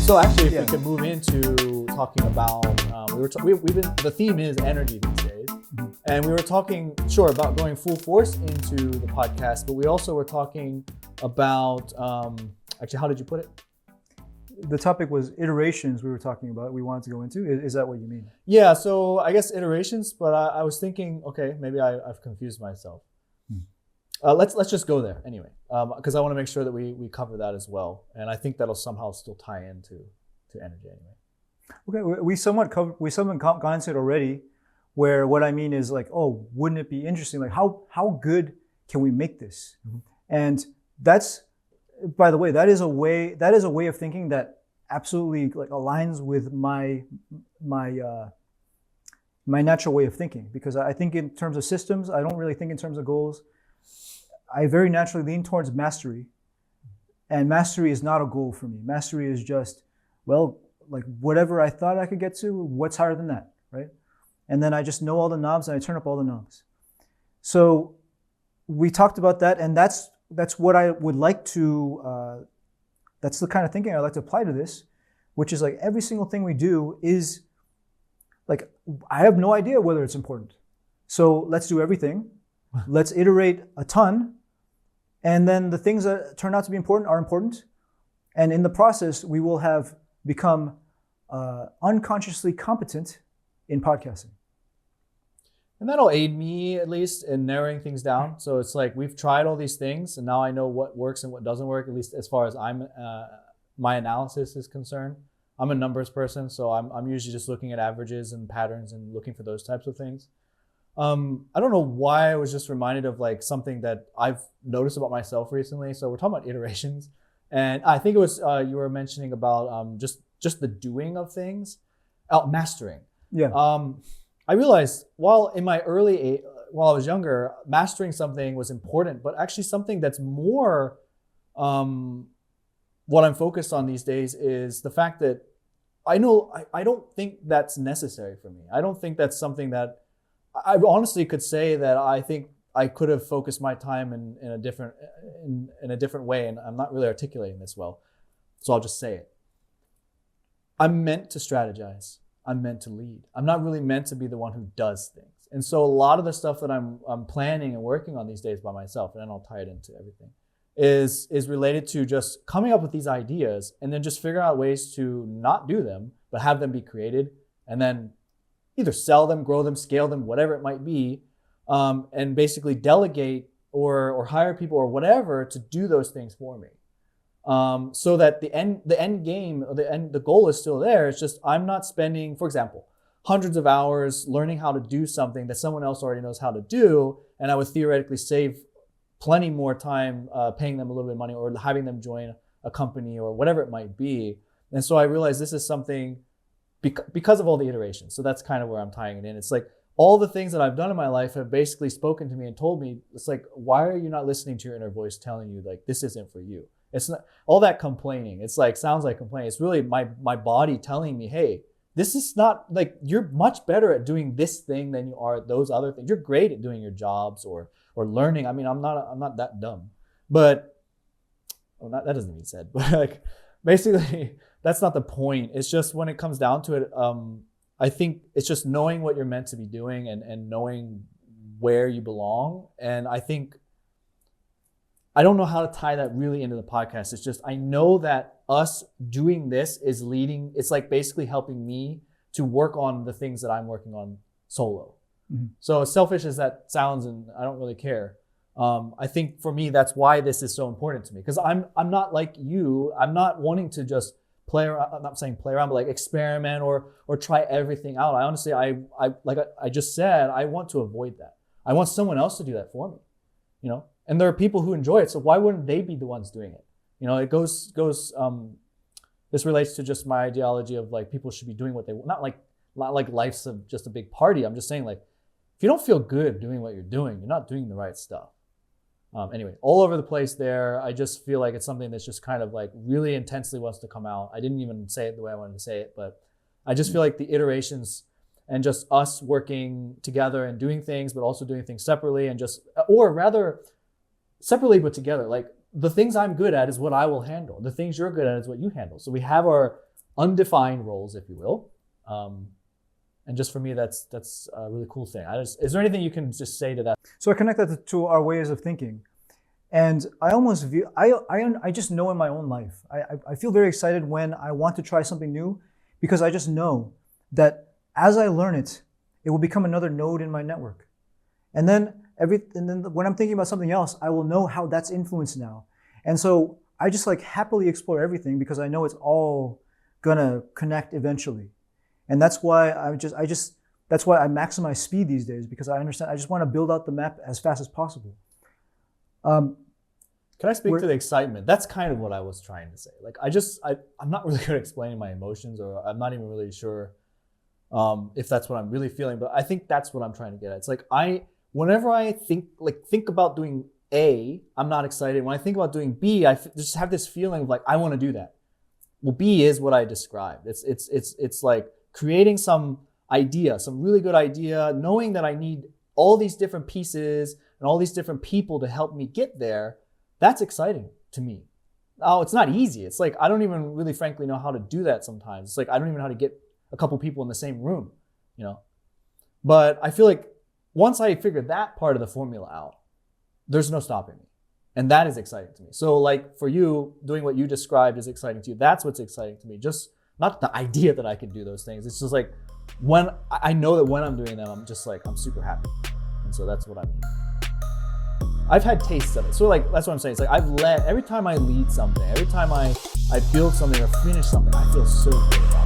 So actually, if we could move into talking about, the theme is energy these days. And we were talking, about going full force into the podcast, but we also were talking about, actually, how did you put it? The topic was iterations we were talking about, we wanted to go into. Is that what you mean? Yeah, so I guess iterations, but I was thinking, okay, maybe I've confused myself. Let's just go there anyway, because I want to make sure that we cover that as well. And I think that'll somehow still tie into energy anyway. Okay, we somewhat gone into it already, where what I mean is like, oh, wouldn't it be interesting? Like how good can we make this? Mm-hmm. And that's, by the way, that is a way of thinking that absolutely like aligns with my natural way of thinking, because I think in terms of systems, I don't really think in terms of goals. I very naturally lean towards mastery, and mastery is not a goal for me. Mastery is just, well, like whatever I thought I could get to, what's higher than that, right? And then I just know all the knobs and I turn up all the knobs. So we talked about that, and that's what I would like to, that's the kind of thinking I'd like to apply to this, which is like every single thing we do is like, I have no idea whether it's important. So let's do everything. Let's iterate a ton. And then the things that turn out to be important are important. And in the process, we will have become unconsciously competent in podcasting. And that'll aid me, at least, in narrowing things down. So it's like we've tried all these things, and now I know what works and what doesn't work, at least as far as my analysis is concerned. I'm a numbers person, so I'm usually just looking at averages and patterns and looking for those types of things. I don't know why I was just reminded of like something that I've noticed about myself recently. So we're talking about iterations, and I think it was you were mentioning about just the doing of things, mastering. Yeah. I realized while I was younger, mastering something was important, but actually something that's more what I'm focused on these days is the fact that I don't think that's necessary for me. I don't think that's something that I honestly could say that I think I could have focused my time in a different way, and I'm not really articulating this well, so I'll just say it. I'm meant to strategize. I'm meant to lead. I'm not really meant to be the one who does things. And so a lot of the stuff that I'm planning and working on these days by myself, and then I'll tie it into everything, is related to just coming up with these ideas and then just figure out ways to not do them, but have them be created, and then either sell them, grow them, scale them, whatever it might be, and basically delegate or hire people or whatever to do those things for me. So that the end game, or the goal is still there. It's just I'm not spending, for example, hundreds of hours learning how to do something that someone else already knows how to do, and I would theoretically save plenty more time paying them a little bit of money or having them join a company or whatever it might be. And so I realized this is something because of all the iterations. So that's kind of where I'm tying it in. It's like all the things that I've done in my life have basically spoken to me and told me, it's like, why are you not listening to your inner voice telling you like, this isn't for you? It's not all that complaining. It's like, sounds like complaining. It's really my body telling me, hey, this is not like, you're much better at doing this thing than you are at those other things. You're great at doing your jobs or learning. I mean, I'm not that dumb, but that doesn't mean said, but like basically that's not the point. It's just when it comes down to it, I think it's just knowing what you're meant to be doing and knowing where you belong. And I think, I don't know how to tie that really into the podcast. It's just, I know that us doing this is leading, it's like basically helping me to work on the things that I'm working on solo. Mm-hmm. So as selfish as that sounds, and I don't really care. I think for me, that's why this is so important to me, because I'm not like you. I'm not wanting to just play around. I'm not saying play around, but like experiment or try everything out. I honestly, I like I just said, I want to avoid that. I want someone else to do that for me, you know. And there are people who enjoy it, so why wouldn't they be the ones doing it? You know, it goes. This relates to just my ideology of like people should be doing what they want. Not like life's just a big party. I'm just saying, like, if you don't feel good doing what you're doing, you're not doing the right stuff. Anyway, all over the place there. I just feel like it's something that's just kind of like really intensely wants to come out. I didn't even say it the way I wanted to say it, but I just feel like the iterations and just us working together and doing things, but also doing things separately and just, or rather separately but together. Like the things I'm good at is what I will handle. The things you're good at is what you handle. So we have our undefined roles, if you will. And just for me, that's a really cool thing. Is there anything you can just say to that? So I connect that to our ways of thinking. And I almost view, I just know in my own life, I feel very excited when I want to try something new, because I just know that as I learn it, it will become another node in my network. And then when I'm thinking about something else, I will know how that's influenced now. And so I just like happily explore everything because I know it's all gonna connect eventually. And that's why that's why I maximize speed these days, because I understand I just want to build out the map as fast as possible. Can I speak to the excitement? That's kind of what I was trying to say. Like I'm not really good at explaining my emotions, or I'm not even really sure if that's what I'm really feeling, but I think that's what I'm trying to get at. It's like whenever I think about doing A, I'm not excited. When I think about doing B, I just have this feeling of like, I want to do that. Well, B is what I described. It's like creating some idea, some really good idea, knowing that I need all these different pieces and all these different people to help me get there. That's exciting to me. Oh, it's not easy. It's like, I don't even really frankly know how to do that sometimes. It's like, I don't even know how to get a couple people in the same room, you know? But I feel like once I figure that part of the formula out, there's no stopping me. And that is exciting to me. So like for you, doing what you described is exciting to you. That's what's exciting to me. Just not the idea that I can do those things. It's just like when I know that when I'm doing them, I'm just like, I'm super happy. And so that's what I mean. I've had tastes of it. So like, that's what I'm saying. It's like every time I lead something, every time I build something or finish something, I feel so good about it.